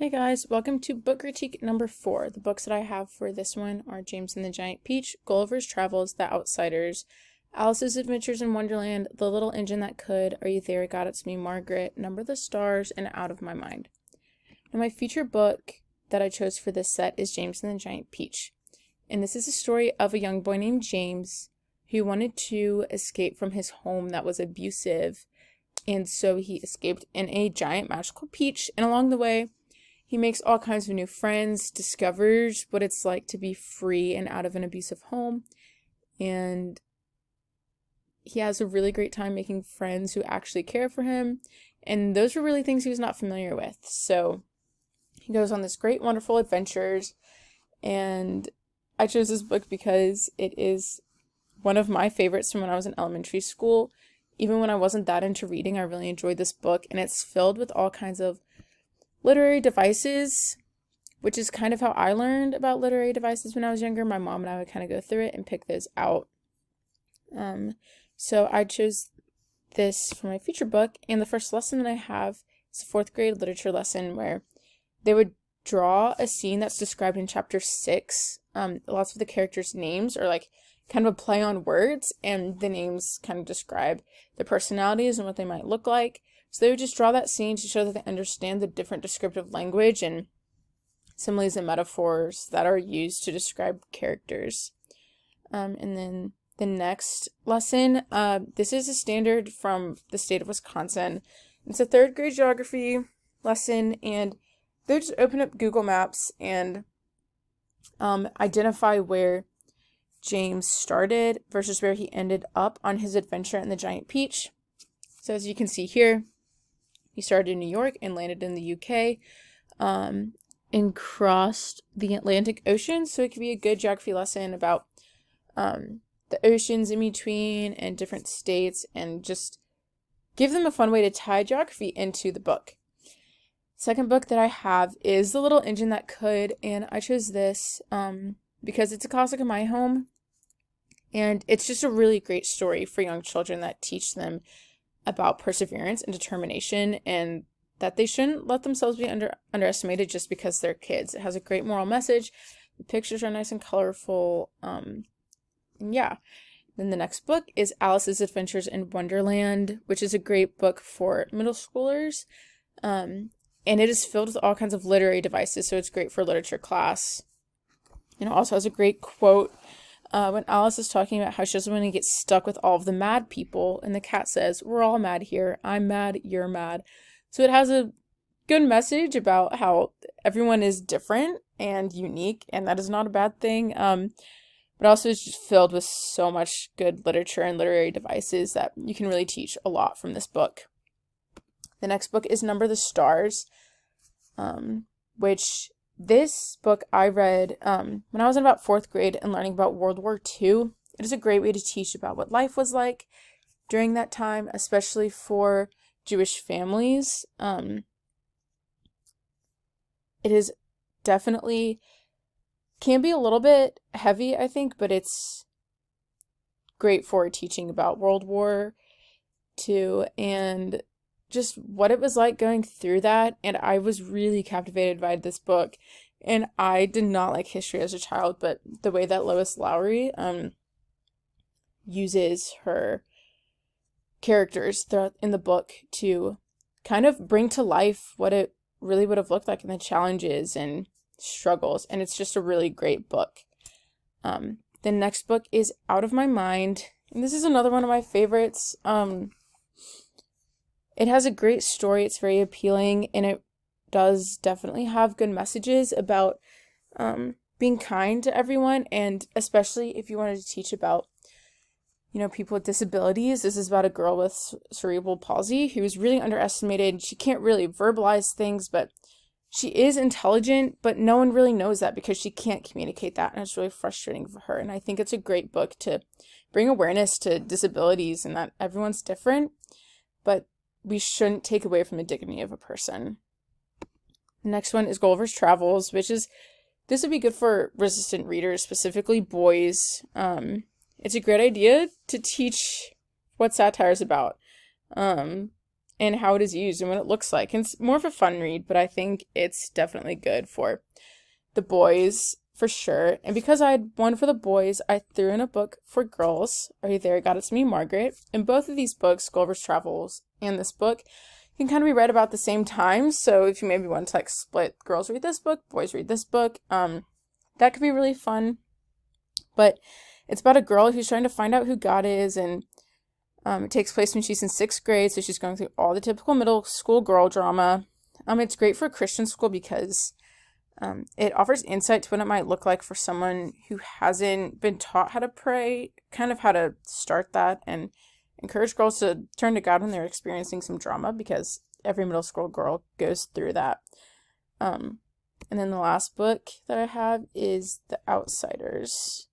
Hey guys, welcome to book critique number 4. The books that I have for this one are James and the Giant Peach, Gulliver's Travels, The Outsiders, Alice's Adventures in Wonderland, The Little Engine That Could, Are You There, God, It's Me, Margaret, Number the Stars, and Out of My Mind. Now my feature book that I chose for this set is James and the Giant Peach. And this is a story of a young boy named James who wanted to escape from his home that was abusive. And so he escaped in a giant magical peach, and along the way, he makes all kinds of new friends, discovers what it's like to be free and out of an abusive home, and he has a really great time making friends who actually care for him, and those were really things he was not familiar with. So he goes on this great, wonderful adventures, and I chose this book because it is one of my favorites from when I was in elementary school. Even when I wasn't that into reading, I really enjoyed this book, and it's filled with all kinds of literary devices, which is kind of how I learned about literary devices when I was younger. My mom and I would kind of go through it and pick those out. So I chose this for my feature book, and the first lesson that I have is a 4th grade literature lesson where they would draw a scene that's described in chapter 6. Lots of the characters' names are like kind of a play on words, and the names kind of describe their personalities and what they might look like. So they would just draw that scene to show that they understand the different descriptive language and similes and metaphors that are used to describe characters. And then the next lesson, this is a standard from the state of Wisconsin. It's a 3rd grade geography lesson, and they just open up Google Maps and identify where James started versus where he ended up on his adventure in the Giant Peach. So as you can see here, he started in New York and landed in the UK, and crossed the Atlantic Ocean. So it could be a good geography lesson about the oceans in between and different states, and just give them a fun way to tie geography into the book. Second book that I have is The Little Engine That Could, and I chose this because it's a classic in my home, and it's just a really great story for young children that teach them about perseverance and determination, and that they shouldn't let themselves be underestimated just because they're kids. It has a great moral message. The pictures are nice and colorful. And yeah. Then the next book is Alice's Adventures in Wonderland, which is a great book for middle schoolers. And it is filled with all kinds of literary devices, so it's great for literature class. And it also has a great quote when Alice is talking about how she doesn't want to get stuck with all of the mad people, and the cat says, "We're all mad here. I'm mad, you're mad." So it has a good message about how everyone is different and unique, and that is not a bad thing. But also it's just filled with so much good literature and literary devices that you can really teach a lot from this book. The next book is Number the Stars, which this book I read when I was in about 4th grade and learning about World War II. It is a great way to teach about what life was like during that time, especially for Jewish families. It is definitely can be a little bit heavy, I think, but it's great for teaching about World War II and just what it was like going through that. And I was really captivated by this book, and I did not like history as a child, but the way that Lois Lowry uses her characters throughout in the book to kind of bring to life what it really would have looked like, and the challenges and struggles, and it's just a really great book. The next book is Out of My Mind, and this is another one of my favorites. It has a great story. It's very appealing, and it does definitely have good messages about being kind to everyone, and especially if you wanted to teach about, people with disabilities. This is about a girl with cerebral palsy who is really underestimated. She can't really verbalize things, but she is intelligent, but no one really knows that because she can't communicate that, and it's really frustrating for her. And I think it's a great book to bring awareness to disabilities and that everyone's different, but we shouldn't take away from the dignity of a person. The next one is Gulliver's Travels, this would be good for resistant readers, specifically boys. It's a great idea to teach what satire is about. and how it is used and what it looks like. And it's more of a fun read, but I think it's definitely good for the boys for sure. And because I had one for the boys, I threw in a book for girls. Are you there? God, it's me, Margaret. And both of these books, Gulliver's Travels and this book, can kind of be read about the same time. So if you maybe want to like split, girls read this book, boys read this book, that could be really fun. But it's about a girl who's trying to find out who God is, and it takes place when she's in 6th grade, so she's going through all the typical middle school girl drama. It's great for a Christian school because it offers insight to what it might look like for someone who hasn't been taught how to pray, kind of how to start that, and encourage girls to turn to God when they're experiencing some drama, because every middle school girl goes through that. And then the last book that I have is The Outsiders.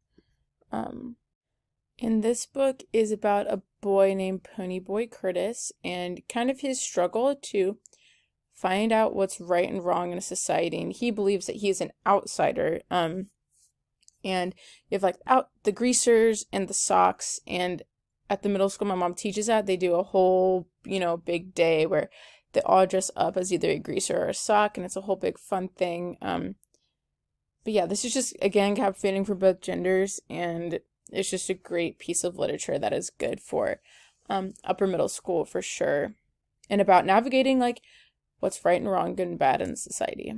And this book is about a boy named Ponyboy Curtis and kind of his struggle to find out what's right and wrong in a society. And he believes that he is an outsider. And you have like the greasers and the socks. And at the middle school my mom teaches at, they do a whole, big day where they all dress up as either a greaser or a sock. And it's a whole big fun thing. But yeah, this is just, again, captivating for both genders, and it's just a great piece of literature that is good for upper middle school for sure, and about navigating like what's right and wrong, good and bad in society.